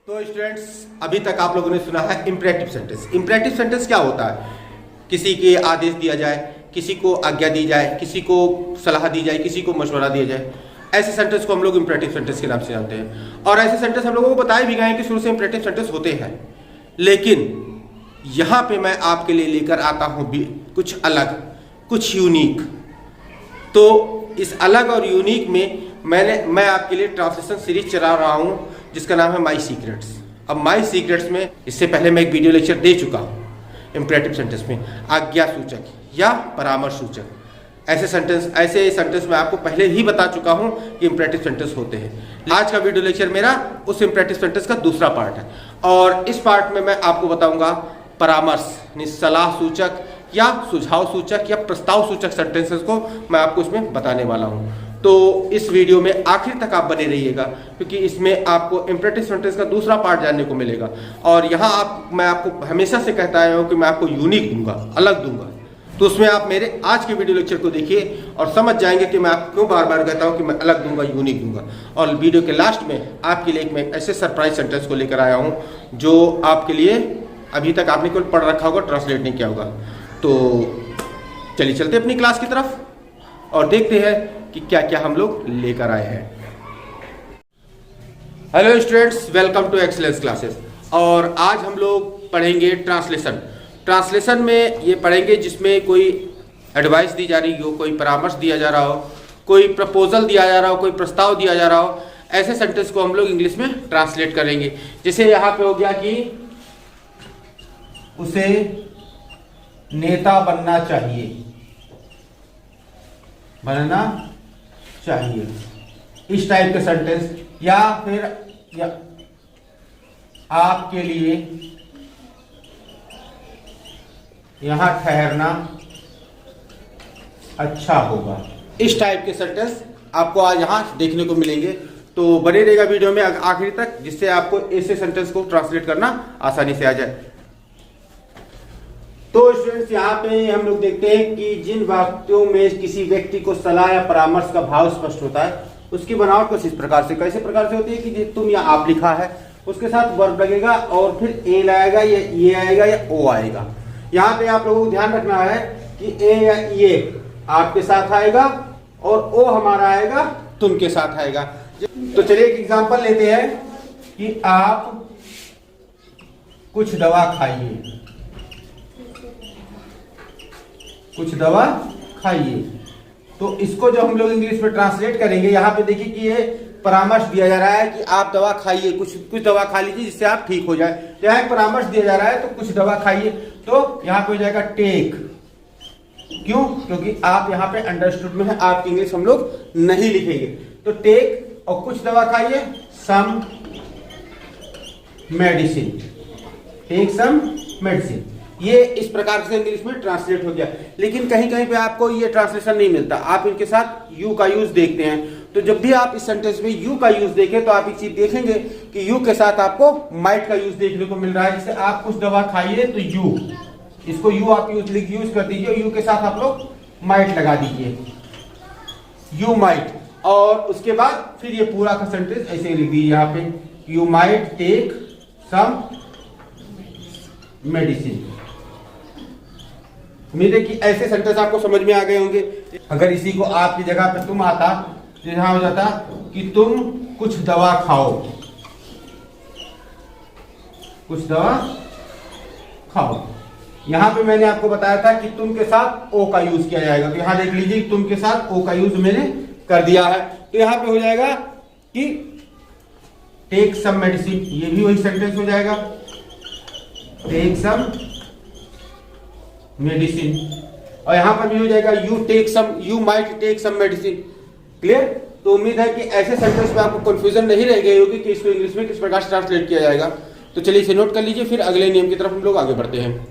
तो स्टूडेंट्स, अभी तक आप लोगों ने सुना है इंपरेटिव सेंटेंस। इंपरेटिव सेंटेंस क्या होता है? किसी के आदेश दिया जाए, किसी को आज्ञा दी जाए, किसी को सलाह दी जाए, किसी को मशवरा दिया जाए, ऐसे सेंटेंस को हम लोग इंपरेटिव सेंटेंस के नाम से जानते हैं। और ऐसे सेंटेंस हम लोगों को बताए भी गए हैं कि शुरू से इंपरेटिव सेंटेंस होते हैं, लेकिन यहाँ पे मैं आपके लिए लेकर आता हूँ कुछ अलग, कुछ यूनिक। तो इस अलग और यूनिक में मैं आपके लिए ट्रांसलेशन सीरीज चला रहा हूँ जिसका नाम है माई सीक्रेट्स। अब माई सीक्रेट्स में इससे पहले मैं एक वीडियो लेक्चर दे चुका हूँ इंपरेटिव सेंटेंस में, आज्ञा सूचक या परामर्श सूचक। ऐसे सेंटेंस मैं आपको पहले ही बता चुका हूँ कि इंपरेटिव सेंटेंस होते हैं। आज का वीडियो लेक्चर मेरा उस इंपरेटिव सेंटेंस का दूसरा पार्ट है, और इस पार्ट में मैं आपको बताऊंगा परामर्श यानी सलाह सूचक या सुझाव सूचक या प्रस्ताव सूचक सेंटेंसेस को मैं आपको इसमें बताने वाला हूँ। तो इस वीडियो में आखिर तक आप बने रहिएगा, क्योंकि इसमें आपको इंपरेटिव सेंटेंस का दूसरा पार्ट जानने को मिलेगा। और यहाँ मैं आपको हमेशा से कहता आया हूँ कि मैं आपको यूनिक दूंगा, अलग दूंगा। तो उसमें आप मेरे आज के वीडियो लेक्चर को देखिए और समझ जाएंगे कि मैं आपको क्यों बार बार कहता हूँ कि मैं अलग दूंगा, यूनिक दूंगा। और वीडियो के लास्ट में आपके लिए मैं ऐसे सरप्राइज सेंटेंस को लेकर आया हूँ जो आपके लिए अभी तक आपने केवल पढ़ रखा होगा, ट्रांसलेट नहीं किया होगा। तो चलिए चलते अपनी क्लास की तरफ और देखते हैं कि क्या क्या हम लोग लेकर आए हैं। Hello students, welcome to Excellence Classes. और आज हम लोग पढ़ेंगे ट्रांसलेशन में ये पढ़ेंगे जिसमें कोई एडवाइस दी जा रही हो, कोई परामर्श दिया जा रहा हो, कोई प्रपोजल दिया जा रहा हो, कोई प्रस्ताव दिया जा रहा हो। ऐसे सेंटेंस को हम लोग इंग्लिश में ट्रांसलेट करेंगे। जैसे यहाँ पे हो गया कि उसे नेता बनना चाहिए, इस टाइप के सेंटेंस। या फिर आपके लिए यहां ठहरना अच्छा होगा, इस टाइप के सेंटेंस आपको आज यहां देखने को मिलेंगे। तो बने रहेगा वीडियो में आखिर तक, जिससे आपको ऐसे सेंटेंस को ट्रांसलेट करना आसानी से आ जाए। तो स्टूडेंट्स, यहाँ पे हम लोग देखते हैं कि जिन वाक्यों में किसी व्यक्ति को सलाह या परामर्श का भाव स्पष्ट होता है, उसकी बनावट कुछ इस प्रकार से कैसे प्रकार से होती है कि तुम या आप लिखा है, उसके साथ वर्ब लगेगा और फिर ए आएगा या ये आएगा या ओ आएगा। यहाँ पे आप लोगों को ध्यान रखना है कि ए या ये आपके साथ आएगा और ओ हमारा आएगा तुम के साथ आएगा। तो चलिए एक एग्जांपल लेते हैं कि आप कुछ दवा खाइए। तो इसको जो हम लोग इंग्लिश में ट्रांसलेट करेंगे, यहाँ पे देखिए कि ये परामर्श दिया जा रहा है कि आप दवा खाइए, कुछ दवा खा लीजिए जिससे आप ठीक हो जाए। तो यहाँ एक परामर्श दिया जा रहा है, तो कुछ दवा खाइए। तो यहाँ पे हो जाएगा टेक। क्यों? क्योंकि आप यहाँ पे अंडरस्टूड में है, आपकी इंग्लिश हम लोग नहीं लिखेंगे। तो टेक और कुछ दवा खाइए, some medicine, take some medicine. ये इस प्रकार से इंग्लिश में ट्रांसलेट हो गया। लेकिन कहीं कहीं पे आपको ये ट्रांसलेशन नहीं मिलता, आप इनके साथ यू का यूज देखते हैं। तो जब भी आप इस सेंटेंस में यू का यूज देखें तो आप एक चीज देखेंगे कि यू के साथ आपको माइट का यूज देखने को मिल रहा है। जैसे आप कुछ दवा खाइए तो यू, इसको यू आप यूज कर दीजिए, यू के साथ आप लोग माइट लगा दीजिए, यू माइट। और उसके बाद फिर ये पूरा का सेंटेंस ऐसे लिख दीजिए यहाँ पे, you might take some medicine. उम्मीद है कि ऐसे सेंटेंस आपको समझ में आ गए होंगे। अगर इसी को आपकी जगह पे तुम आता तो यहां हो जाता कि तुम कुछ दवा खाओ, यहां पे मैंने आपको बताया था कि तुम के साथ ओ का यूज किया जाएगा। तो यहां देख लीजिए तुम के साथ ओ का यूज मैंने कर दिया है। तो यहां पे हो जाएगा कि टेक सम मेडिसिन, ये भी वही सेंटेंस हो जाएगा, टेक सम मेडिसिन। और यहां पर भी हो जाएगा you might take some medicine. Clear? तो उम्मीद है कि ऐसे सेंटेंस में आपको कंफ्यूजन नहीं रह गई होगी कि इसको इंग्लिश में किस प्रकार से ट्रांसलेट किया जाएगा। तो चलिए इसे नोट कर लीजिए, फिर अगले नियम की तरफ हम लोग आगे बढ़ते हैं।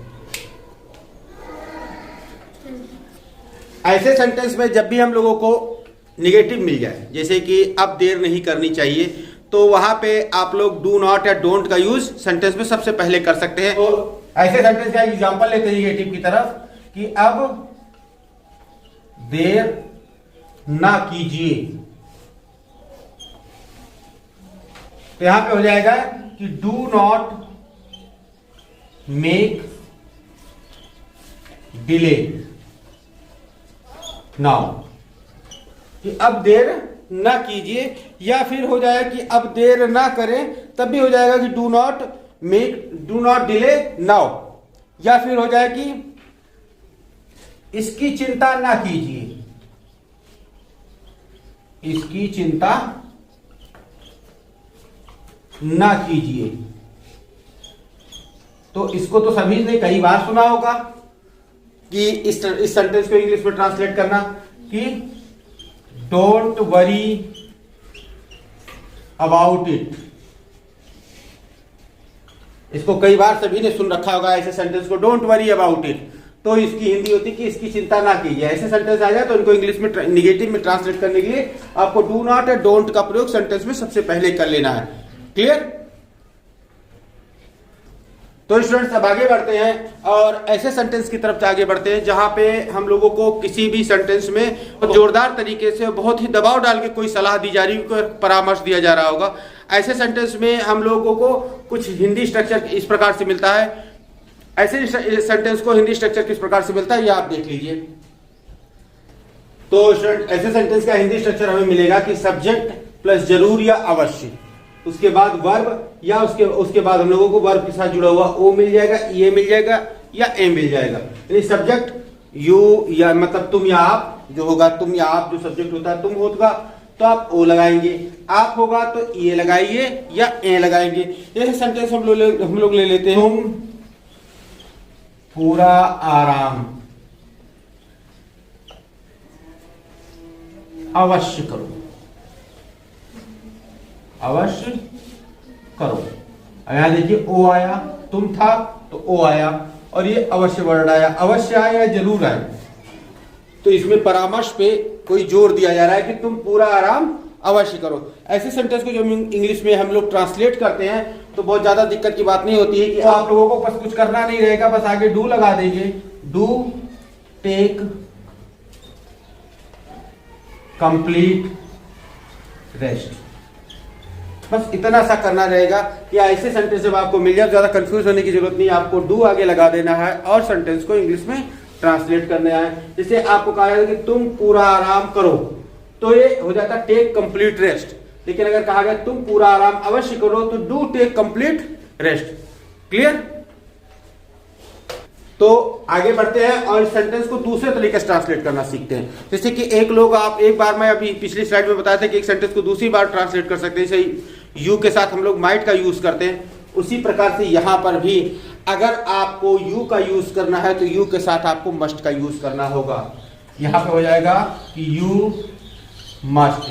ऐसे सेंटेंस में जब भी हम लोगों को निगेटिव मिल जाए, जैसे कि अब देर नहीं करनी चाहिए, तो वहां पे आप लोग डू नॉट या डोंट का यूज सेंटेंस में सबसे पहले कर सकते हैं। तो ऐसे सेंटेंस का एग्जांपल लेते हैं निगेटिव की तरफ कि अब देर ना कीजिए। तो यहां पे हो जाएगा कि do not make delay now, कि अब देर ना कीजिए, या फिर हो जाएगा कि अब देर ना करें, तब भी हो जाएगा कि डू नॉट डिले नाउ, या फिर हो जाए कि इसकी चिंता ना कीजिए, इसकी चिंता ना कीजिए। तो इसको तो सभी ने कई बार सुना होगा कि इस सेंटेंस को इंग्लिश में ट्रांसलेट करना कि डोंट वरी अबाउट इट। इसको कई बार सभी ने सुन रखा होगा ऐसे सेंटेंस को, डोंट वरी अबाउट इट। तो इसकी हिंदी होती है कि इसकी चिंता ना कीजिए। ऐसे सेंटेंस आ जाए तो इनको इंग्लिश में निगेटिव में ट्रांसलेट करने के लिए आपको डू नॉट या डोंट का प्रयोग सेंटेंस में सबसे पहले कर लेना है। क्लियर? तो स्टूडेंट्स अब आगे बढ़ते हैं और ऐसे सेंटेंस की तरफ आगे बढ़ते हैं जहां पे हम लोगों को किसी भी सेंटेंस में जोरदार तरीके से बहुत ही दबाव डाल के कोई सलाह दी जा रही हो, परामर्श दिया जा रहा होगा। ऐसे सेंटेंस में हम लोगों को कुछ हिंदी स्ट्रक्चर इस प्रकार से मिलता है। ऐसे सेंटेंस को हिंदी स्ट्रक्चर किस प्रकार से मिलता है ये आप देख लीजिए। तो स्टूडेंट ऐसे सेंटेंस का हिंदी स्ट्रक्चर हमें मिलेगा कि सब्जेक्ट प्लस जरूर या अवश्य, उसके बाद वर्ब, या उसके बाद हम लोगों को वर्ब के साथ जुड़ा हुआ ओ मिल जाएगा, ये मिल जाएगा या ए मिल जाएगा। यानी सब्जेक्ट यू या मतलब तुम या आप जो होगा, तुम या आप जो सब्जेक्ट होता है तुम होगा तो आप ओ लगाएंगे, आप होगा तो ये लगाइए या ए लगाएंगे। ये सेंटेंस हम लोग ले लेते हैं। तुम पूरा आराम अवश्य करो, अवश्य करो। यहां देखिए ओ आया, तुम था तो ओ आया, और ये अवश्य वर्ड आया। अवश्य आया या जरूर आया, तो इसमें परामर्श पे कोई जोर दिया जा रहा है कि तुम पूरा आराम अवश्य करो। ऐसे सेंटेंस को जो इंग्लिश में हम लोग ट्रांसलेट करते हैं तो बहुत ज्यादा दिक्कत की बात नहीं होती है कि आप लोगों को बस कुछ करना नहीं रहेगा, बस आगे डू लगा देंगे। डू टेक कंप्लीट रेस्ट, बस इतना सा करना रहेगा कि ऐसे सेंटेंस जब आपको मिल जाए ज्यादा कंफ्यूज होने की जरूरत नहीं, आपको डू आगे लगा देना है और सेंटेंस को इंग्लिश में ट्रांसलेट करना है। जैसे आपको कहा जाए कि तुम पूरा आराम करो, तो ये हो जाता टेक कंप्लीट रेस्ट। लेकिन अगर कहा गया तुम पूरा आराम अवश्य करो तो do take complete rest. Clear? तो आगे बढ़ते हैं और इस सेंटेंस को दूसरे तरीके से ट्रांसलेट करना सीखते हैं। जैसे कि एक बार मैं अभी पिछली स्लाइड में बताया था कि एक सेंटेंस को दूसरी बार ट्रांसलेट कर सकते हैं। जैसे यू के साथ हम लोग माइट का यूज करते हैं, उसी प्रकार से यहां पर भी अगर आपको यू का यूज करना है तो यू के साथ आपको मस्ट का यूज करना होगा। यहां पे हो जाएगा कि you must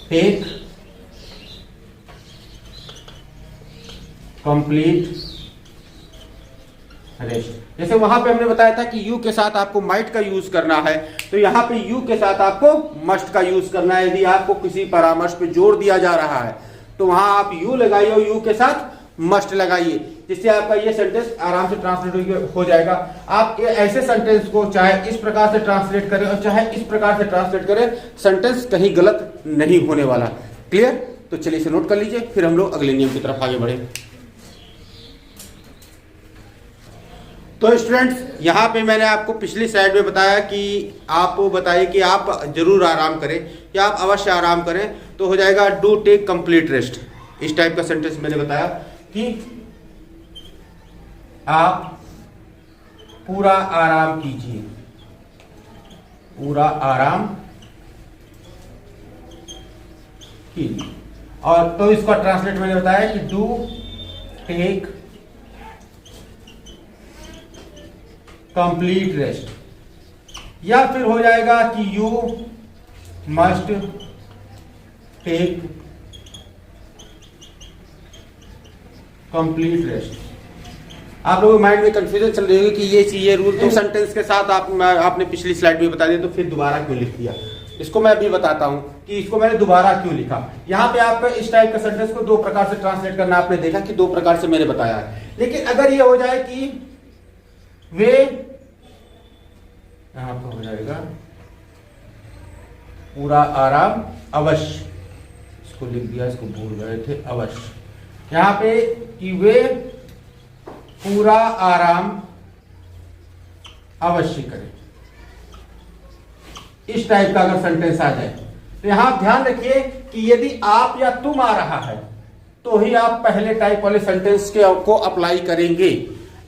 take complete rest. जैसे वहां पे हमने बताया था कि यू के साथ आपको माइट का यूज करना है, तो यहां पे यू के साथ आपको मस्ट का यूज करना है। यदि आपको किसी परामर्श पे जोर दिया जा रहा है तो वहां आप यू लगाइए और यू के साथ मस्ट लगाइए, जिससे आपका ये सेंटेंस आराम से ट्रांसलेट हो जाएगा। आप ऐसे सेंटेंस को चाहे इस प्रकार से ट्रांसलेट करें और चाहे इस प्रकार से ट्रांसलेट करें, सेंटेंस कहीं गलत नहीं होने वाला। क्लियर? तो चलिए इसे नोट कर लीजिए, फिर हम लोग अगले नियम की तरफ आगे बढ़े। तो स्टूडेंट्स यहां पे मैंने आपको पिछली स्लाइड में बताया कि आप बताइए कि आप जरूर आराम करें या आप अवश्य आराम करें, तो हो जाएगा डू टेक कंप्लीट रेस्ट। इस टाइप का सेंटेंस मैंने बताया कि आप पूरा आराम कीजिए, पूरा आराम कीजिए। और तो इसका ट्रांसलेट मैंने बताया कि डू टेक कंप्लीट रेस्ट, या फिर हो जाएगा कि you must take complete rest. आप लोगों के माइंड में कंफ्यूजन चल रही होगी कि ये रूल तो सेंटेंस के साथ आपने पिछली स्लाइड में बता दिया, तो फिर दोबारा क्यों लिख दिया? इसको मैं अभी बताता हूं कि इसको मैंने दोबारा क्यों लिखा। यहां पे आपको इस टाइप का सेंटेंस को दो प्रकार से ट्रांसलेट करना आपने देखा कि दो प्रकार से मैंने बताया है। लेकिन अगर ये हो जाए कि वे, यहां पर हो जाएगा पूरा आराम अवश्य, इसको लिख दिया, इसको भूल गए थे, अवश्य। यहाँ पे कि वे पूरा आराम अवश्य करें, इस टाइप का अगर सेंटेंस आ जाए तो यहां ध्यान रखिए कि यदि आप या तुम आ रहा है तो ही आप पहले टाइप वाले सेंटेंस को अप्लाई करेंगे।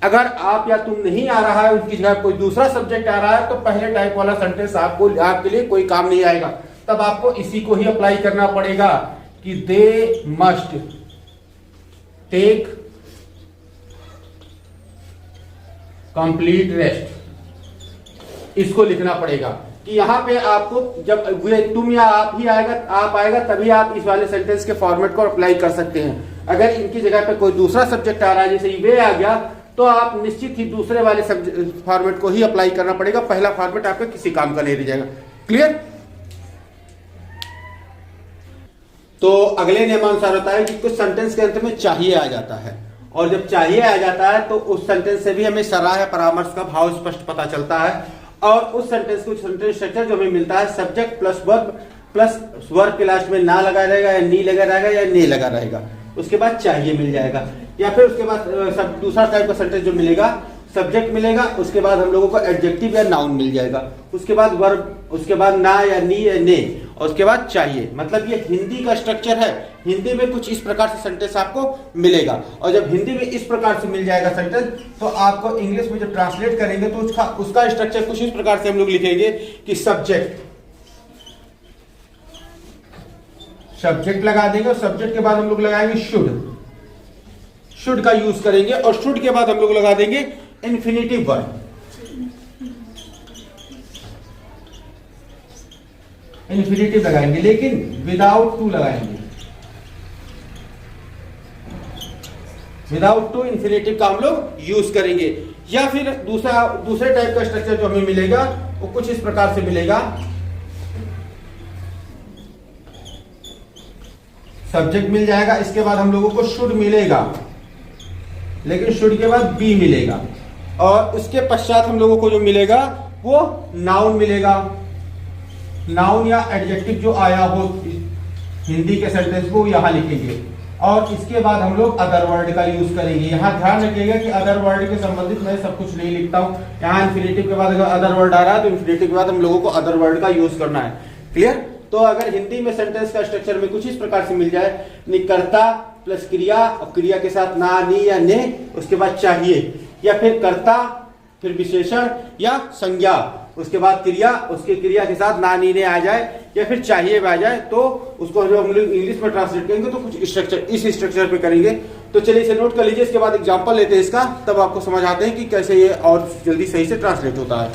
अगर आप या तुम नहीं आ रहा है, उनकी जगह कोई दूसरा सब्जेक्ट आ रहा है, तो पहले टाइप वाला सेंटेंस आपके लिए कोई काम नहीं आएगा। तब आपको इसी को ही अप्लाई करना पड़ेगा कि they must take complete rest, इसको लिखना पड़ेगा कि यहां पे आपको जब तुम या आप ही आएगा, आप आएगा तभी आप इस वाले सेंटेंस के फॉर्मेट को अप्लाई कर सकते हैं। अगर इनकी जगह पे कोई दूसरा सब्जेक्ट आ रहा है, जैसे वे आ गया, तो आप निश्चित ही दूसरे वाले फॉर्मेट को ही अप्लाई करना पड़ेगा। पहला फॉर्मेट आपका किसी काम का नहीं रह जाएगा। क्लियर? तो अगले नियमानुसार होता है कि कुछ सेंटेंस के अंत में चाहिए आ जाता है, और जब चाहिए आ जाता है तो उस सेंटेंस से भी हमें सलाह या परामर्श का भाव स्पष्ट पता चलता है। और उस सेंटेंस को सेंटेंस स्ट्रक्चर जो हमें मिलता है, सब्जेक्ट प्लस वर्ब के लास्ट में ना लगा रहेगा या नी लगा रहेगा या ने लगा रहेगा, उसके बाद चाहिए मिल जाएगा। या फिर उसके बाद दूसरा टाइप का सेंटेंस जो मिलेगा, सब्जेक्ट मिलेगा, उसके बाद हम लोगों को एडजेक्टिव या नाउन मिल जाएगा, उसके बाद वर्ब, उसके बाद ना या नी या ने, और उसके बाद चाहिए। मतलब ये हिंदी का स्ट्रक्चर है। हिंदी में कुछ इस प्रकार से सेंटेंस आपको मिलेगा, और जब हिंदी में इस प्रकार से मिल जाएगा सेंटेंस, तो आपको इंग्लिश में जब ट्रांसलेट करेंगे तो उसका स्ट्रक्चर कुछ इस प्रकार से हम लोग लिखेंगे कि सब्जेक्ट लगा देंगे, और सब्जेक्ट के बाद हम लोग लगाएंगे शुड का यूज करेंगे, और शुड के बाद हम लोग लगा देंगे इन्फिनिटिव वर्ब। इन्फिनिटिव लगाएंगे, लेकिन विदाउट टू लगाएंगे। विदाउट टू इन्फिनिटिव का हम लोग यूज करेंगे। या फिर दूसरे टाइप का स्ट्रक्चर जो हमें मिलेगा वो कुछ इस प्रकार से मिलेगा, सब्जेक्ट मिल जाएगा, इसके बाद हम लोगों को शुड मिलेगा, लेकिन शुड के बाद बी मिलेगा, और उसके पश्चात हम लोगों को जो मिलेगा वो नाउन मिलेगा। नाउन या एडजेक्टिव जो आया हो हिंदी के सेंटेंस को यहां लिखेंगे, और इसके बाद हम लोग अदर वर्ड का यूज करेंगे। यहां ध्यान रखिएगा कि अदर वर्ड के संबंधित मैं सब कुछ नहीं लिखता हूं। यहां इन्फिनिटिव के बाद अगर अदर वर्ड आ रहा है तो इन्फिनिटिव के बाद हम लोगों को अदर वर्ड का यूज करना है। क्लियर? तो अगर हिंदी में सेंटेंस का स्ट्रक्चर में कुछ इस प्रकार से मिल जाए, कर्ता प्लस क्रिया, और क्रिया के साथ ना, नी या ने, उसके बाद चाहिए, या फिर कर्ता फिर विशेषण या संज्ञा, उसके बाद क्रिया, उसके क्रिया के साथ ना, नी, ने आ जाए, या फिर चाहिए आ जाए, तो उसको जो हम लोग इंग्लिश में ट्रांसलेट करेंगे तो कुछ स्ट्रक्चर इस स्ट्रक्चर पे करेंगे। तो चलिए इसे नोट कर लीजिए, इसके बाद एग्जांपल लेते हैं इसका, तब आपको समझ आते हैं कि कैसे ये और जल्दी सही से ट्रांसलेट होता है।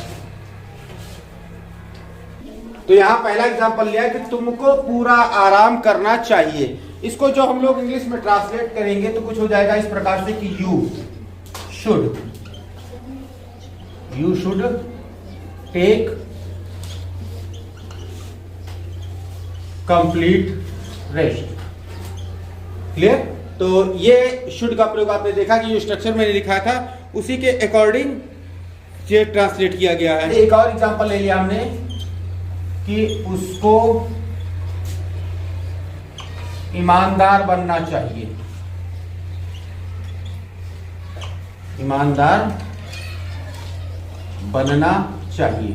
तो यहाँ पहला एग्जांपल लिया कि तुमको पूरा आराम करना चाहिए। इसको जो हम लोग इंग्लिश में ट्रांसलेट करेंगे तो कुछ हो जाएगा इस प्रकार से कि you should take complete rest. Clear? तो ये शुड का प्रयोग आपने देखा कि जो स्ट्रक्चर मैंने लिखा था उसी के अकॉर्डिंग ये ट्रांसलेट किया गया है। एक और एग्जांपल ले लिया हमने कि उसको ईमानदार बनना चाहिए। ईमानदार बनना चाहिए।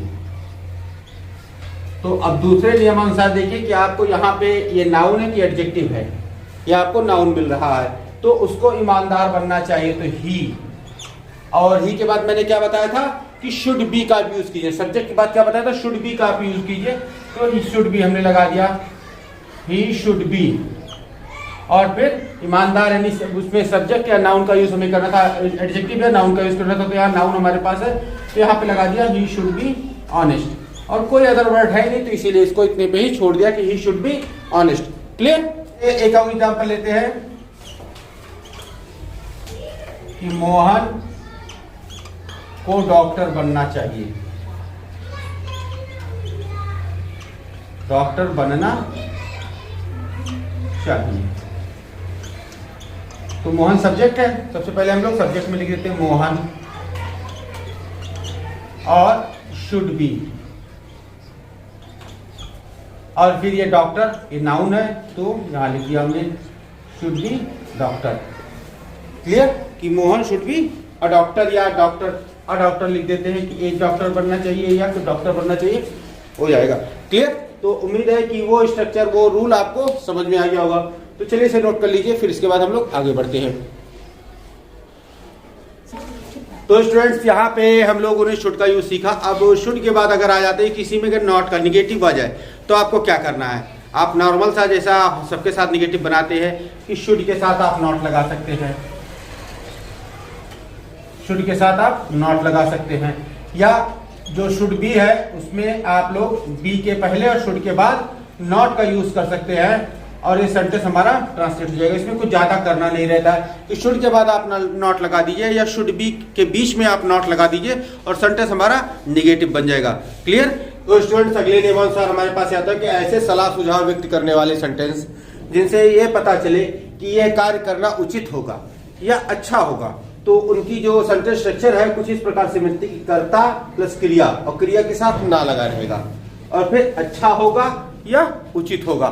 तो अब दूसरे नियमानुसार देखिए कि आपको यहाँ पे ये नाउन है कि एडजेक्टिव है, ये आपको नाउन मिल रहा है, तो उसको ईमानदार बनना चाहिए तो ही, और ही के बाद मैंने क्या बताया था कि शुड बी का भी यूज कीजिए। सब्जेक्ट के बाद क्या बताया था, शुड बी का भी यूज कीजिए, तो ही शुड बी हमने लगा दिया, ही शुड बी, और फिर ईमानदार यानी उसमें सब्जेक्ट या नाउन का यूज हमें करना था, एडजेक्टिव या नाउन का यूज करना था, तो यहाँ नाउन हमारे पास है तो यहाँ पे लगा दिया ही शुड बी ऑनेस्ट, और कोई अदर वर्ड है नहीं तो इसीलिए इसको इतने पे ही छोड़ दिया कि he should be honest. Clear? एक और एग्जांपल लेते हैं कि मोहन को डॉक्टर बनना चाहिए। डॉक्टर बनना चाहिए, तो मोहन सब्जेक्ट है, सबसे पहले हम लोग सब्जेक्ट में लिख देते हैं मोहन, और शुड बी, और फिर ये डॉक्टर ये नाउन है तो यहां लिख दिया हमने शुड बी डॉक्टर। क्लियर कि Mohan should be a doctor या डॉक्टर लिख देते हैं कि एक डॉक्टर बनना चाहिए या फिर डॉक्टर बनना चाहिए, हो जाएगा। क्लियर। तो उम्मीद है कि वो स्ट्रक्चर वो रूल आपको समझ में आ गया होगा। तो चलिए इसे नोट कर लीजिए, फिर इसके बाद हम लोग आगे बढ़ते हैं। तो स्टूडेंट्स यहाँ पे हम लोगों ने शुड का यूज सीखा। अब शुड के बाद अगर आ जाते हैं किसी में अगर नॉट का निगेटिव आ जाए तो आपको क्या करना है। आप नॉर्मल सा जैसा सबके साथ निगेटिव बनाते हैं कि शुड के साथ आप नॉट लगा सकते हैं, शुड के साथ आप नॉट लगा सकते हैं, या जो शुड बी है उसमें आप लोग बी के पहले और शुड के बाद नॉट का यूज कर सकते हैं और ये सेंटेंस हमारा ट्रांसलेट हो जाएगा। इसमें कुछ ज्यादा करना नहीं रहता है कि शुड के बाद आप नॉट लगा दीजिए या शुड बी के बीच में आप नॉट लगा दीजिए और सेंटेंस हमारा निगेटिव बन जाएगा। क्लियर। तो स्टूडेंट्स अगले नियमानुसार हमारे पास आता है कि ऐसे सलाह सुझाव व्यक्त करने वाले सेंटेंस जिनसे ये पता चले कि यह कार्य करना उचित होगा या अच्छा होगा, तो उनकी जो सेंटेंस स्ट्रक्चर है कुछ इस प्रकार से मिलती है कि कर्ता प्लस क्रिया और क्रिया के साथ ना लगा रहेगा और फिर अच्छा होगा या उचित होगा।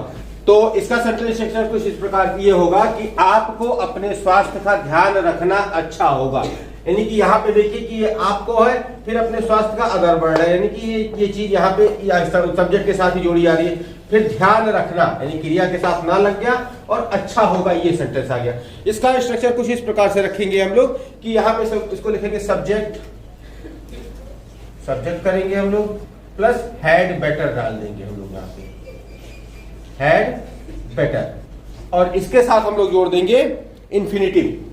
तो इसका सेंटेंस स्ट्रक्चर कुछ इस प्रकार ये होगा कि आपको अपने स्वास्थ्य का ध्यान रखना अच्छा होगा, यानी कि यहाँ पे देखिए कि ये आपको है, फिर अपने स्वास्थ्य का अगर बढ़ रहा है, यानी कि ये चीज यहाँ पे सब्जेक्ट के साथ ही जोड़ी जा रही है। फिर ध्यान रखना यानी क्रिया के साथ ना लग गया और अच्छा होगा, ये सेंटेंस आ गया। इसका स्ट्रक्चर कुछ इस प्रकार से रखेंगे हम लोग कि यहाँ पे इसको लिखेंगे सब्जेक्ट करेंगे हम लोग प्लस हैड बेटर डाल देंगे हम लोग यहाँ पे हैड बेटर, और इसके साथ हम लोग जोड़ देंगे इंफिनिटिव।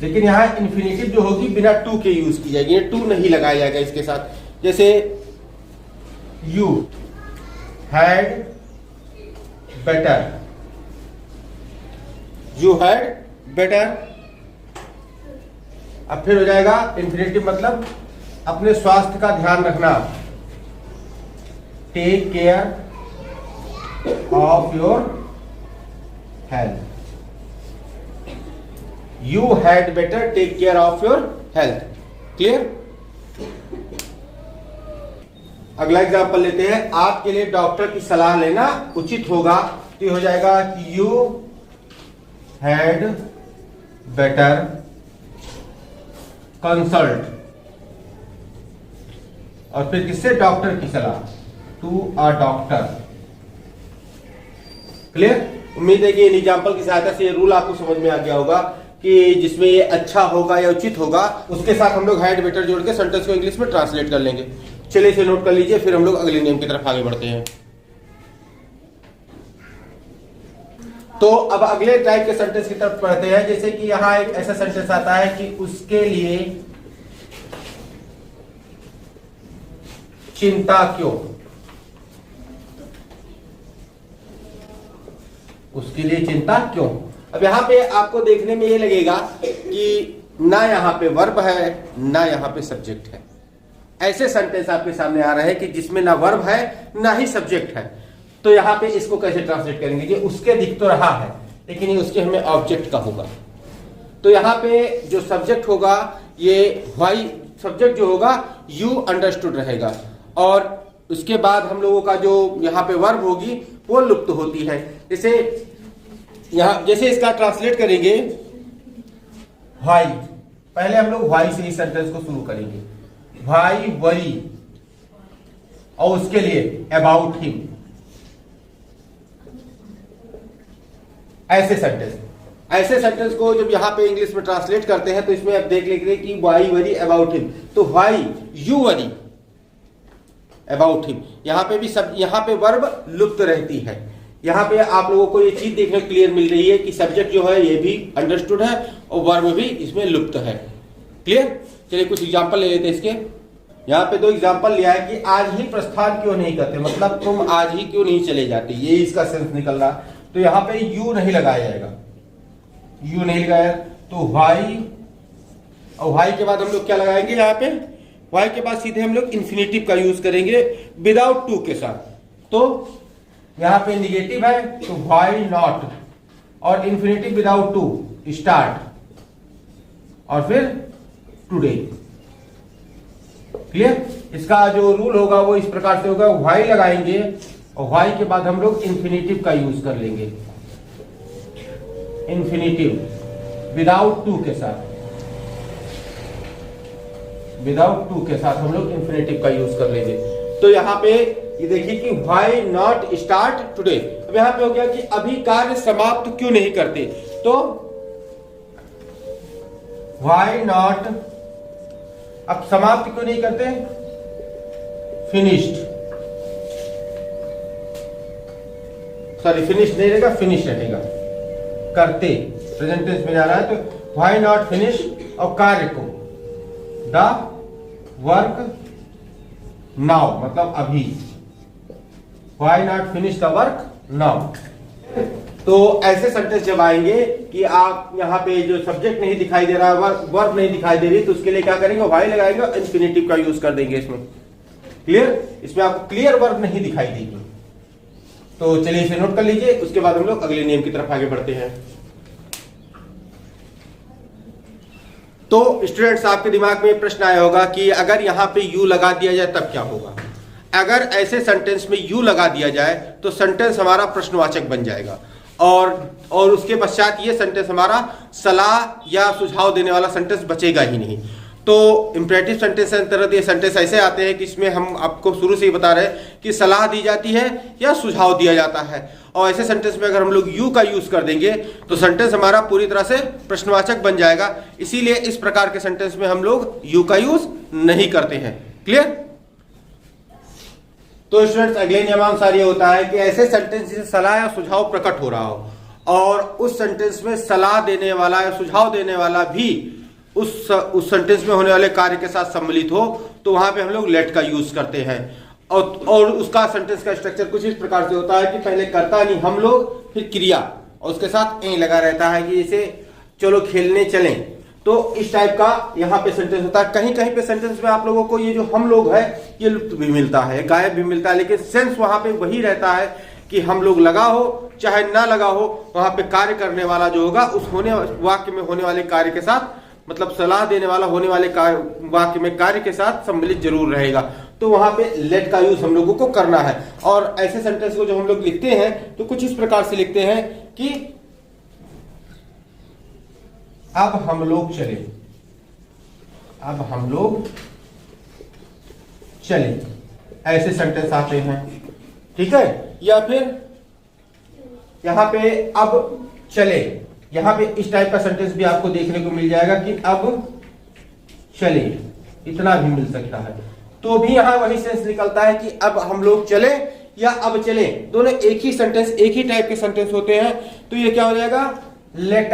लेकिन यहां इंफिनिटिव जो होगी बिना टू के यूज की जाएगी, ये टू नहीं लगाया जाएगा इसके साथ। जैसे you had better, you had better. अब फिर हो जाएगा इंफिनिटिव मतलब अपने स्वास्थ्य का ध्यान रखना, take care of your health. You had better take care of your health. Clear. अगला एग्जांपल लेते हैं, आपके लिए डॉक्टर की सलाह लेना उचित होगा। तो ये हो जाएगा कि यू हैड बेटर कंसल्ट, और फिर किससे, डॉक्टर की सलाह, टू अ डॉक्टर। क्लियर। उम्मीद है कि इन एग्जांपल की सहायता से ये रूल आपको समझ में आ गया होगा कि जिसमें ये अच्छा होगा या उचित होगा उसके साथ हम लोग हैड बेटर जोड़ के सेंटेंस को इंग्लिश में ट्रांसलेट कर लेंगे। चलिए इसे नोट कर लीजिए, फिर हम लोग अगले नियम की तरफ आगे बढ़ते हैं। तो अब अगले टाइप के सेंटेंस की तरफ पढ़ते हैं। जैसे कि यहां एक ऐसा सेंटेंस आता है कि उसके लिए चिंता क्यों, उसके लिए चिंता क्यों। अब यहां पे आपको देखने में ये लगेगा कि ना यहां पे वर्ब है ना यहां पे सब्जेक्ट है। ऐसे सेंटेंस आपके सामने आ रहे हैं कि जिसमें ना वर्ब है ना ही सब्जेक्ट है। तो यहां पे इसको कैसे ट्रांसलेट करेंगे, ये उसके दिख तो रहा है लेकिन ये उसके हमें ऑब्जेक्ट का होगा। तो यहां पे जो सब्जेक्ट होगा ये व्हाई, सब्जेक्ट जो होगा यू अंडरस्टूड रहेगा, और उसके बाद हम लोगों का जो यहाँ पे वर्ब होगी वो लुप्त होती है। जैसे यहां जैसे इसका ट्रांसलेट करेंगे व्हाई, पहले हम लोग व्हाई से ही सेंटेंस को शुरू करेंगे, व्हाई वरी, और उसके लिए अबाउट हिम। ऐसे सेंटेंस को जब यहां पे इंग्लिश में ट्रांसलेट करते हैं तो इसमें आप देख लेंगे कि व्हाई वरी अबाउट हिम। तो why you worry about him, यहां पे भी सब, यहां पे वर्ब लुप्त रहती है। यहां पे आप लोगों को ये चीज देखने क्लियर मिल रही है कि सब्जेक्ट जो है ये भी अंडरस्टूड है और वर्ब भी इसमें लुप्त है। क्लियर। चलिए कुछ एग्जांपल ले लेते हैं इसके। यहाँ पे दो एग्जांपल लिया है कि आज ही प्रस्थान क्यों नहीं करते, मतलब तुम आज ही क्यों नहीं चले जाते, ये इसका सेंस निकल रहा। तो यहाँ पे यू नहीं लगाया जाएगा, यू नहीं लगाया तो व्हाई, और व्हाई के बाद हम लोग क्या लगाएंगे, यहाँ पे व्हाई के बाद सीधे हम लोग इंफिनिटिव का यूज करेंगे विदाउट टू के साथ। तो यहाँ पे निगेटिव है तो व्हाई नॉट, और इंफिनिटिव विदाउट टू स्टार्ट, और फिर टुडे। क्लियर। इसका जो रूल होगा वो इस प्रकार से होगा, व्हाई लगाएंगे और व्हाई के बाद हम लोग इंफिनिटिव का यूज कर लेंगे, इंफिनिटिव विदाउट टू के साथ, विदाउट टू के साथ हम लोग इंफिनिटिव का यूज कर लेंगे। तो यहाँ पे ये देखिए कि व्हाई नॉट स्टार्ट टुडे। अब यहाँ पे हो गया कि अभी कार्य समाप्त क्यों नहीं करते, तो व्हाई नॉट, अब समाप्त क्यों नहीं करते, फिनिश्ड, सॉरी फिनिश नहीं रहेगा, फिनिश रहेगा, करते, प्रेजेंट टेंस में जा रहा है। तो व्हाई नॉट फिनिश, और कार्य को द वर्क नाउ, मतलब अभी, why not finish the work now. तो ऐसे सेंटेंस जब आएंगे कि आप यहाँ पे जो सब्जेक्ट नहीं दिखाई दे रहा है, वर्ब नहीं दिखाई दे रही, तो उसके लिए क्या करेंगे, व्हाई लगाएंगे और इंफिनिटिव का यूज कर देंगे इसमें। क्लियर, इसमें आपको क्लियर वर्ब नहीं दिखाई देगी। तो चलिए इसे नोट कर लीजिए, उसके बाद हम लोग अगले नियम की तरफ आगे बढ़ते हैं। तो स्टूडेंट्स, आपके दिमाग में प्रश्न आया होगा कि अगर यहां पे यू लगा दिया जाए तब क्या होगा। अगर ऐसे सेंटेंस में यू लगा दिया जाए तो सेंटेंस हमारा प्रश्नवाचक बन जाएगा, और उसके पश्चात ये सेंटेंस हमारा सलाह या सुझाव देने वाला सेंटेंस बचेगा ही नहीं। तो इंपरेटिव सेंटेंस अंतर्गत ये सेंटेंस ऐसे आते हैं कि इसमें हम आपको शुरू से ही बता रहे हैं कि सलाह दी जाती है या सुझाव दिया जाता है, और ऐसे सेंटेंस में अगर हम लोग यू का यूज कर देंगे तो सेंटेंस हमारा पूरी तरह से प्रश्नवाचक बन जाएगा। इसीलिए इस प्रकार के सेंटेंस में हम लोग यू का यूज नहीं करते हैं। क्लियर। तो स्टूडेंट्स, अगले नियमानुसार ये होता है कि ऐसे सेंटेंस जिसे सलाह या सुझाव प्रकट हो रहा हो और उस सेंटेंस में सलाह देने वाला या सुझाव देने वाला भी उस सेंटेंस में होने वाले कार्य के साथ सम्मिलित हो, तो वहां पे हम लोग लेट का यूज करते हैं। और उसका सेंटेंस का स्ट्रक्चर कुछ इस प्रकार से होता है कि पहले कर्ता नहीं हम लोग, फिर क्रिया, और उसके साथ ए लगा रहता है कि इसे चलो खेलने चलें। तो इस टाइप का यहाँ पे सेंटेंस होता है। कहीं कहीं पे सेंटेंस में आप लोगों को ये जो हम लोग है ये लुप्त भी मिलता है, गायब भी मिलता है, लेकिन सेंस वहां पे वही रहता है कि हम लोग लगा हो चाहे ना लगा हो, वहां पे कार्य करने वाला जो होगा उस होने वाक्य में होने वाले कार्य के साथ, मतलब सलाह देने वाला होने वाले वाक्य में कार्य के साथ सम्मिलित जरूर रहेगा। तो वहां पे लेट का यूज हम लोगों को करना है। और ऐसे सेंटेंस को जब हम लोग लिखते हैं तो कुछ इस प्रकार से लिखते हैं कि अब हम लोग चले, अब हम लोग चले, ऐसे सेंटेंस आते हैं। ठीक है। या फिर यहां पे अब चले, यहां पे इस टाइप का सेंटेंस भी आपको देखने को मिल जाएगा कि अब चले, इतना भी मिल सकता है। तो भी यहां वही सेंस निकलता है कि अब हम लोग चले या अब चले, दोनों एक ही सेंटेंस, एक ही टाइप के सेंटेंस होते हैं। तो ये क्या हो जाएगा, लेट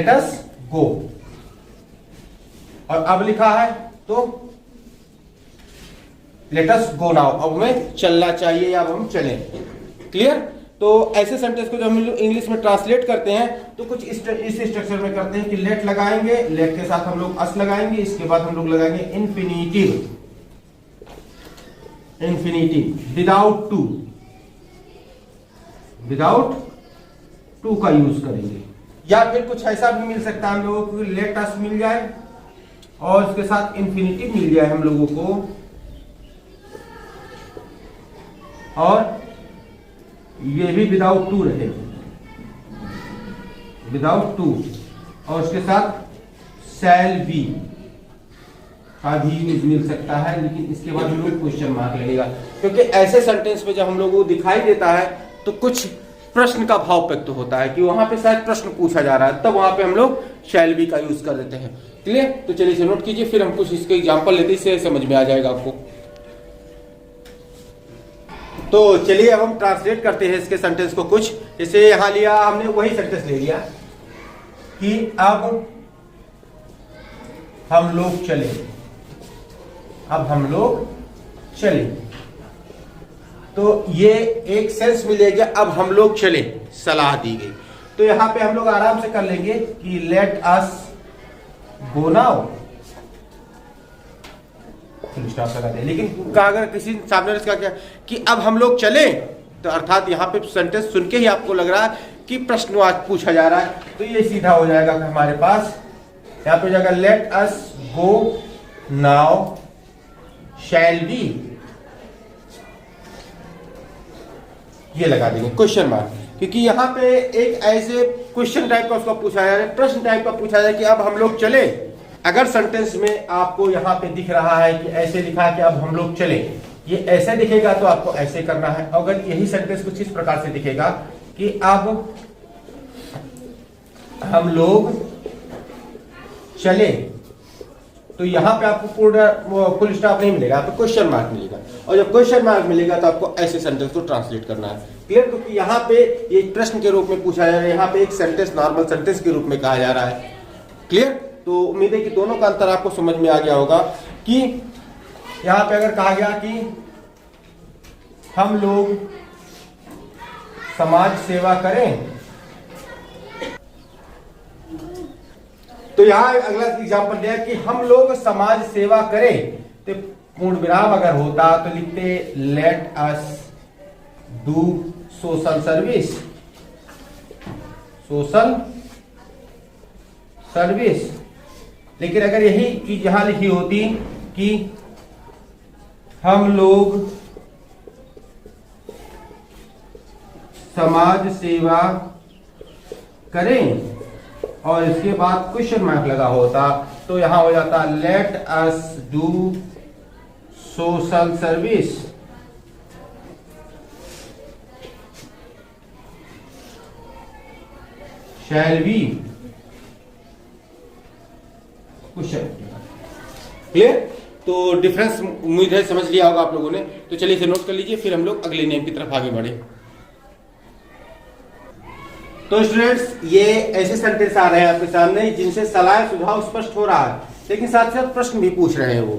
अस गो, और अब लिखा है तो लेट अस गो नाउ, अब हमें चलना चाहिए या अब हम चलें। क्लियर। तो ऐसे सेंटेंस को जब हम इंग्लिश में ट्रांसलेट करते हैं तो कुछ इस स्ट्रक्चर में करते हैं कि लेट लगाएंगे, लेट के साथ हम लोग अस लगाएंगे, इसके बाद हम लोग लगाएंगे इंफिनिटिव, इंफिनिटिव विदाउट टू का यूज करेंगे। या फिर कुछ ऐसा भी मिल सकता है हम लोगों को, लेट अस मिल जाए और उसके साथ इंफिनिटिव मिल जाए हम लोगों को, और ये भी विदाउट टू रहे, विदाउट टू, और उसके साथ शैल बी का भी यूज मिल सकता है, लेकिन इसके बाद हम लोग क्वेश्चन मार्क लगेगा, क्योंकि ऐसे सेंटेंस में जब हम लोगों को दिखाई देता है तो कुछ प्रश्न का भाव व्यक्त होता है कि वहां पे शायद प्रश्न पूछा जा रहा है, तब वहां पे हम लोग शैल बी का यूज कर देते हैं। क्लियर। तो चलिए इसे नोट कीजिए, फिर हम कुछ इसके एग्जाम्पल लेते हैं, इससे समझ में आ जाएगा आपको। तो चलिए अब हम ट्रांसलेट करते हैं इसके सेंटेंस को कुछ। जैसे यहां लिया हमने, वही सेंटेंस ले लिया कि अब हम लोग चले, अब हम लोग चले, तो ये एक सेंस मिलेगा, अब हम लोग चले, सलाह दी गई। तो यहां पे हम लोग आराम से कर लेंगे कि let us go now, stop लगा दे। लेकिन अगर किसी सामने इसका क्या कि अब हम लोग चले, तो अर्थात यहाँ पे सेंटेंस सुन के ही आपको लग रहा है कि प्रश्न पूछा जा रहा है, तो ये सीधा हो जाएगा हमारे पास, यहाँ पे जाएगा let us go now shall be, ये लगा देंगे क्वेश्चन मार्क, क्योंकि यहाँ पे एक ऐसे क्वेश्चन टाइप का उसका पूछा जा रहा है, प्रश्न टाइप का पूछा जा रहा है कि अब हम लोग चले। अगर सेंटेंस में आपको यहाँ पे दिख रहा है कि ऐसे लिखा है कि अब हम लोग चले, ये ऐसे दिखेगा तो आपको ऐसे करना है। अगर यही सेंटेंस कुछ इस प्रकार से दिखेगा कि अब हम लोग चले, तो यहाँ पे आपको पूरा फुल स्टॉप नहीं मिलेगा, आपको क्वेश्चन मार्क मिलेगा। और जब क्वेश्चन मार्क मिलेगा तो आपको ऐसे सेंटेंस को ट्रांसलेट करना है। क्लियर? क्योंकि यहाँ पे ये प्रश्न के रूप में पूछा जा रहा है, यहाँ पे एक सेंटेंस नॉर्मल सेंटेंस के रूप में कहा जा रहा है। क्लियर? तो उम्मीद है कि दोनों का अंतर आपको समझ में आ गया होगा कि यहाँ पे अगर कहा गया कि हम लोग समाज सेवा करें, तो यहां अगला एग्जांपल दिया कि हम लोग समाज सेवा करें, तो पूर्ण विराम अगर होता तो लिखते late us do social service, social service. लेकिन अगर यही चीज यहां लिखी होती कि हम लोग समाज सेवा करें और इसके बाद क्वेश्चन मार्क लगा होता, तो यहां हो जाता let us do social service. Shall we question. Clear? तो डिफरेंस उम्मीद है समझ लिया होगा आप लोगों ने। तो चलिए इसे नोट कर लीजिए, फिर हम लोग अगले नियम की तरफ आगे बढ़े। तो स्टूडेंट्स, ये ऐसे सेंटेंस आ रहे हैं आपके सामने जिनसे सलाह सुझाव स्पष्ट हो रहा है, लेकिन साथ साथ प्रश्न भी पूछ रहे हैं वो,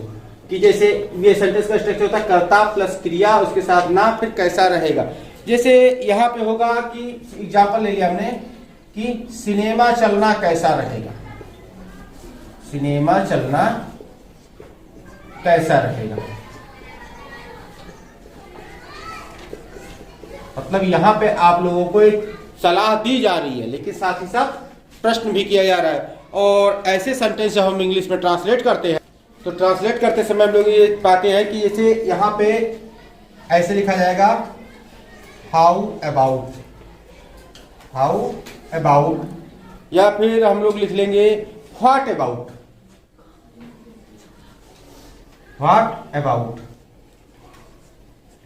कि जैसे ये सेंटेंस का स्ट्रक्चर होता है कर्ता प्लस क्रिया, उसके साथ ना, फिर कैसा रहेगा। जैसे यहाँ पे होगा कि एग्जाम्पल ले लिया हमने कि सिनेमा चलना कैसा रहेगा, सिनेमा चलना कैसा रहेगा। मतलब यहाँ पे आप लोगों को एक सलाह दी जा रही है, लेकिन साथ ही साथ प्रश्न भी किया जा रहा है। और ऐसे सेंटेंस जब हम इंग्लिश में ट्रांसलेट करते हैं, तो ट्रांसलेट करते समय हम लोग ये पाते हैं कि जैसे यहाँ पे ऐसे लिखा जाएगा हाउ अबाउट, हाउ अबाउट, या फिर हम लोग लिख लेंगे व्हाट अबाउट, व्हाट अबाउट।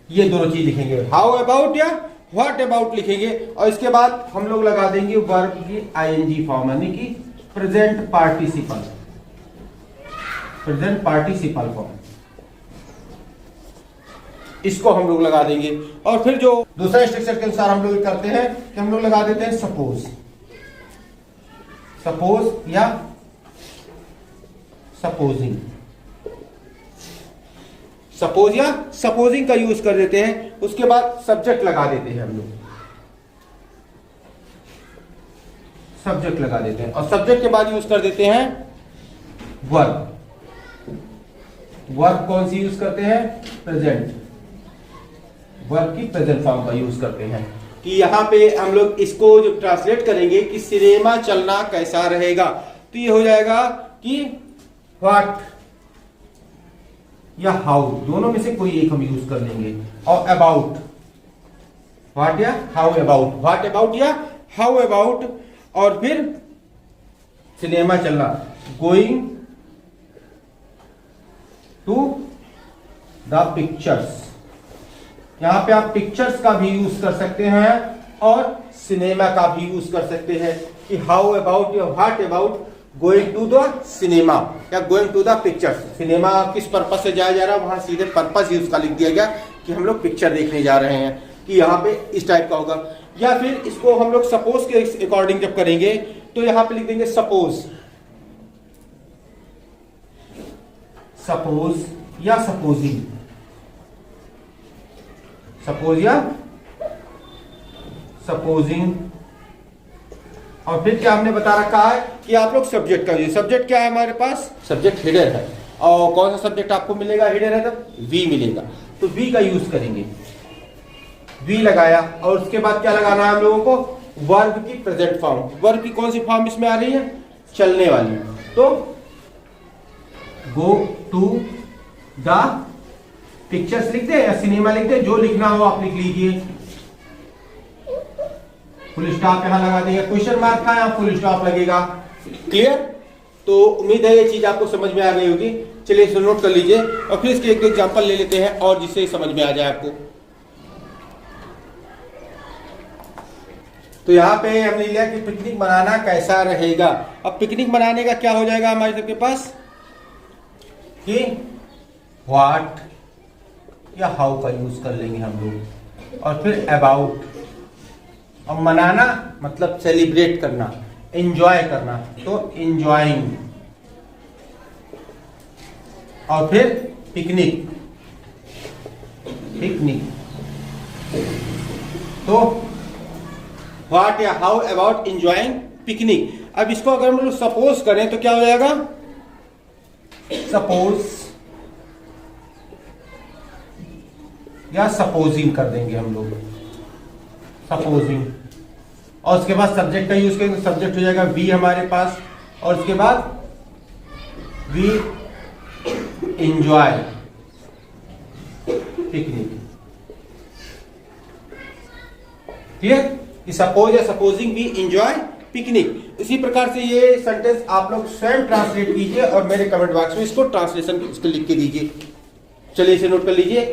ये दोनों चीज लिखेंगे, हाउ अबाउट या व्हाट अबाउट लिखेंगे, और इसके बाद हम लोग लगा देंगे वर्ब की आईएनजी फॉर्म, यानी कि present participle, present participle form, इसको हम लोग लगा देंगे। और फिर जो दूसरा स्ट्रक्चर के अनुसार हम लोग करते हैं कि हम लोग लगा देते हैं सपोज, सपोज या सपोजिंग, सपोज या सपोजिंग का यूज कर देते हैं। उसके बाद सब्जेक्ट लगा देते हैं हम लोग, सब्जेक्ट लगा देते हैं, और सब्जेक्ट के बाद यूज कर देते हैं वर्ब। वर्ब कौन सी यूज करते हैं? प्रेजेंट, वर्ब की प्रेजेंट फॉर्म का यूज करते हैं। कि यहाँ पे हम लोग इसको जब ट्रांसलेट करेंगे कि सिनेमा चलना कैसा रहेगा, तो ये हो जाएगा कि व्हाट या हाउ, दोनों में से कोई एक हम यूज कर लेंगे। और अबाउट, व्हाट या हाउ अबाउट, व्हाट अबाउट या हाउ अबाउट। और फिर सिनेमा चलना, गोइंग टू द पिक्चर्स। यहां पे आप पिक्चर्स का भी यूज कर सकते हैं और सिनेमा का भी यूज कर सकते हैं, कि हाउ अबाउट या what about going to the cinema या going to the pictures. Cinema किस पर्पज से जाया जा रहा है, वहां सीधे पर्पज ही उसका लिख दिया गया कि हम लोग पिक्चर देखने जा रहे हैं, कि यहाँ पे इस टाइप का होगा। या फिर इसको हम लोग सपोज के अकॉर्डिंग जब करेंगे तो यहाँ पे लिख देंगे सपोज, सपोज या सपोजिंग, सपोज या सपोजिंग। और फिर क्या हमने बता रखा है कि आप लोग सब्जेक्ट का, सब्जेक्ट क्या है हमारे पास, सब्जेक्ट हिडर है। और कौन सा सब्जेक्ट आपको मिलेगा हिडर है, तो वी मिलेगा, तो वी का यूज करेंगे। वी लगाया और उसके बाद क्या लगाना है हम लोगों को, वर्ब की प्रेजेंट फॉर्म। वर्ब की कौन सी फॉर्म इसमें आ रही है, चलने वाली, तो गो टू द पिक्चर्स लिख दे या सिनेमा लिख दे, जो लिखना हो आप लिख लीजिए। फुल स्टॉप यहां लगा देंगे, क्वेश्चन मार्क था यहाँ फुल स्टॉप लगेगा। क्लियर? तो उम्मीद है ये चीज आपको समझ में आ गई होगी। चलिए इसे नोट कर लीजिए और फिर इसके एक दो एग्जांपल ले लेते हैं और जिससे समझ में आ जाए आपको। तो यहाँ पे हमने लिया कि पिकनिक मनाना कैसा रहेगा। अब पिकनिक मनाने का क्या हो जाएगा हमारे सबके पास कि व्हाट या हाउ का यूज कर लेंगे हम लोग, और फिर अबाउट। और मनाना मतलब सेलिब्रेट करना, एंजॉय करना, तो एंजॉइंग। और फिर पिकनिक, पिकनिक। तो व्हाट या हाउ अबाउट एंजॉइंग पिकनिक। अब इसको अगर हम लोग सपोज करें तो क्या हो जाएगा, सपोज या सपोजिंग कर देंगे हम लोग, सपोजिंग। और उसके बाद सब्जेक्ट का यूज करेंगे, सब्जेक्ट हो जाएगा वी हमारे पास, और उसके बाद we enjoy picnic. Clear? Suppose या सपोजिंग वी एंजॉय पिकनिक। इसी प्रकार से ये सेंटेंस आप लोग स्वयं ट्रांसलेट कीजिए और मेरे कमेंट बॉक्स में इसको ट्रांसलेशन इसको लिख के दीजिए। चलिए इसे नोट कर लीजिए।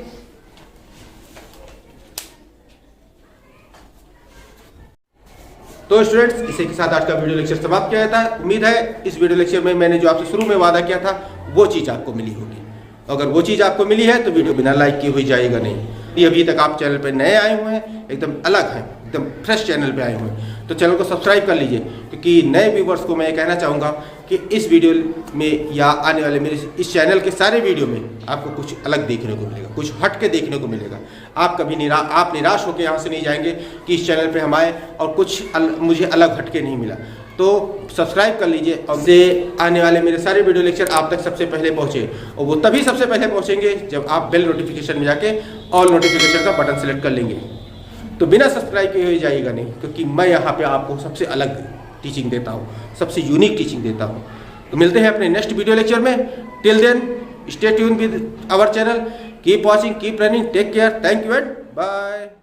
तो स्टूडेंट्स, इसी के साथ आज का वीडियो लेक्चर समाप्त किया जाता है। उम्मीद है इस वीडियो लेक्चर में मैंने जो आपसे शुरू में वादा किया था वो चीज आपको मिली होगी। अगर वो चीज आपको मिली है तो वीडियो बिना लाइक किए हुई जाएगा नहीं। ये अभी तक आप चैनल पर नए आए हुए हैं, एकदम अलग हैं, एकदम फ्रेश चैनल पे आए हुए हैं, तो चैनल को सब्सक्राइब कर लीजिए। क्योंकि नए व्यूवर्स को मैं ये कहना चाहूँगा कि इस वीडियो में या आने वाले मेरे इस चैनल के सारे वीडियो में आपको कुछ अलग देखने को मिलेगा, कुछ हट के देखने को मिलेगा। आप कभी निराश होकर यहाँ से नहीं जाएंगे कि इस चैनल पे हम आए और कुछ मुझे अलग हट के नहीं मिला। तो सब्सक्राइब कर लीजिए और से आने वाले मेरे सारे वीडियो लेक्चर आप तक सबसे पहले पहुँचे, और वो तभी सबसे पहले पहुँचेंगे जब आप बेल नोटिफिकेशन में जाके ऑल नोटिफिकेशन का बटन सेलेक्ट कर लेंगे। तो बिना सब्सक्राइब किए हुए जाइएगा नहीं, क्योंकि मैं यहाँ पे आपको सबसे अलग टीचिंग देता हूँ, सबसे यूनिक टीचिंग देता हूँ। तो मिलते हैं अपने नेक्स्ट वीडियो लेक्चर में। Till then stay tuned with our channel, keep watching, keep running, take care, thank you and bye.